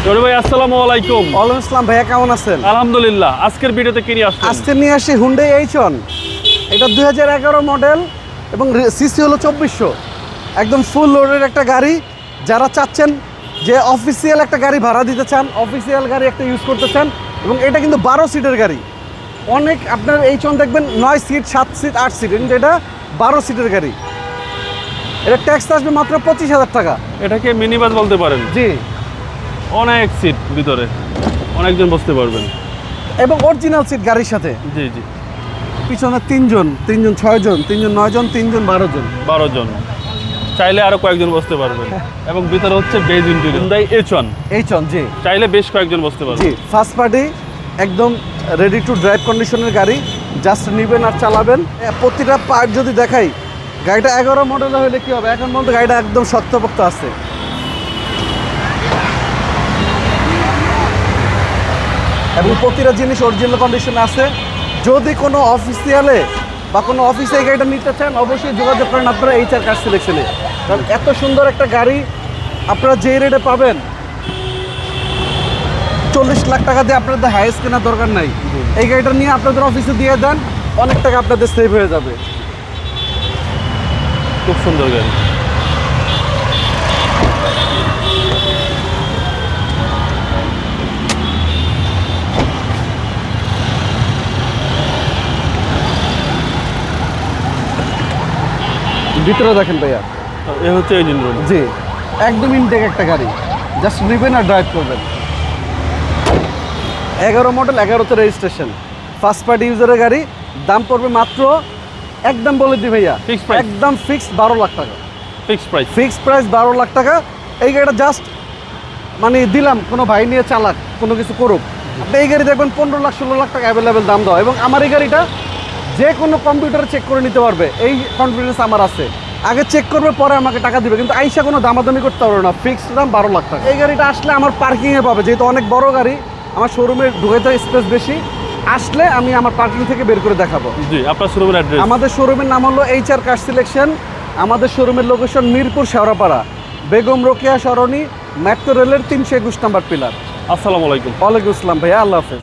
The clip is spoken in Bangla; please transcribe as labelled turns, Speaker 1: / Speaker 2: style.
Speaker 1: জরি ভাই আসসালামু আলাইকুম।
Speaker 2: ওয়ালাইকুম আসসালাম ভাইয়া, কেমন আছেন?
Speaker 1: আলহামদুলিল্লাহ। আজকের ভিডিওতে কি নিয়ে আসছেন?
Speaker 2: আজকে নিয়ে আসি হুন্ডাই এইচন। এটা 2011 মডেল এবং সিসি হলো 2400। একদম ফুল লোডের একটা গাড়ি। যারা চাচ্ছেন যে অফিসিয়াল একটা গাড়ি ভাড়া দিতে চান, অফিসিয়াল গাড়ি একটা ইউজ করতে চান, এবং এটা কিন্তু 12 সিটের গাড়ি। অনেক আপনার এইচন দেখবেন 9 সিট, 7 সিট, 8 সিট, কিন্তু এটা 12 সিটের গাড়ি। এটা ট্যাক্স আসবে মাত্র 25,000 টাকা।
Speaker 1: এটাকে মিনি বাস বলতে পারেন।
Speaker 2: জি,
Speaker 1: অনেক সিট ভিতরে, অনেকজন বসতে পারবেন
Speaker 2: এবং অরিজিনাল সিট গাড়ির সাথে।
Speaker 1: জি জি।
Speaker 2: পিছনে তিনজন 6 জন, 9 জন, 12 জন।
Speaker 1: 12 জন, চাইলে আরো কয়েকজন বসতে পারবেন। এবং ভিতরে হচ্ছে বেজ ইন্টেরিয়র হুন্ডাই এইচন।
Speaker 2: এইচন, জি
Speaker 1: চাইলে বেশ কয়েকজন বসতে পারবেন।
Speaker 2: জি। ফার্স্ট পার্টি, একদম রেডি টু ড্রাইভ কন্ডিশনের গাড়ি। জাস্ট নেবেন আর চালাবেন। প্রতিটা পার্ট যদি দেখাই, গাড়িটা 11 মডেল হলে কি হবে, এখন পর্যন্ত গাড়িটা একদম শক্তপোক্ত আছে। এবং প্রতিটা জিনিস অরিজিনাল কন্ডিশনে আছে। যদি কোনো অফিসিয়ালে বা কোনো অফিসে এই গাড়িটা নিতে চান, অবশ্যই যোগাযোগ করেন আপনারা HR কার সিলেকশনে। কারণ এত সুন্দর একটা গাড়ি আপনারা যে রেটে পাবেন, 40 লাখ টাকা দিয়ে আপনাদের হাইয়েস্ট কেনার দরকার নাই। এই গাড়িটা নিয়ে আপনাদের অফিসে দিয়ে দেন, অনেক টাকা আপনাদের সেভ হয়ে যাবে।
Speaker 1: খুব সুন্দর গাড়ি।
Speaker 2: ভিতরে দেখেন ভাইয়া।
Speaker 1: এ হচ্ছে ইঞ্জিন রুম।
Speaker 2: জি, একদম ইনটেক একটা গাড়ি। জাস্ট নেবেন আর ড্রাইভ করবেন। 11 মডেল, 11তে রেজিস্ট্রেশন, ফার্স্ট পার্টি ইউজারের গাড়ি। দাম পড়বে মাত্র, একদম বলে দিই ভাইয়া,
Speaker 1: Fixed price?
Speaker 2: একদম ফিক্সড 12 লাখ টাকা।
Speaker 1: Fixed price.
Speaker 2: Fixed price 12 lakh টাকা। এই গাড়িটা জাস্ট মানে দিলাম, কোনো ভাই নিয়ে চালাক, কোনো কিছু করুক। আপনি এই গাড়ি দেখবেন 15 লাখ 16 লাখ টাকা অ্যাভেলেবেল দাম দেওয়া। এবং আমার এই গাড়িটা যে কোনো কম্পিউটারে চেক করে নিতে পারবে, এই কনফিডেন্স আমার আছে। আগে চেক করবে, পরে আমাকে টাকা দিবে, কিন্তু আইসা কোনো দামাদামি করতে পারবে না। ফিক্সড দাম 12 লাখ টাকা। এই গাড়িটা আসলে আমার পার্কিংয়ে পাবে, যেহেতু অনেক বড় গাড়ি, আমার শোরুমে ঢুকাইতে স্পেস বেশি। আসলে আমি আমার পার্কিং থেকে বের করে দেখাবো।
Speaker 1: জি, আপনার শোরুমের অ্যাড্রেস?
Speaker 2: আমাদের শোরুমের নাম হলো HR কার সিলেকশন। আমাদের শোরুমের লোকেশন মিরপুর শেওড়াপাড়া, বেগম রোকেয়া সরণি, মেট্রো রেলের 321 নম্বর পিলার।
Speaker 1: আসসালামু আলাইকুম।
Speaker 2: ওয়ালাইকুম আসসালাম ভাইয়া, আল্লাহ হাফেজ।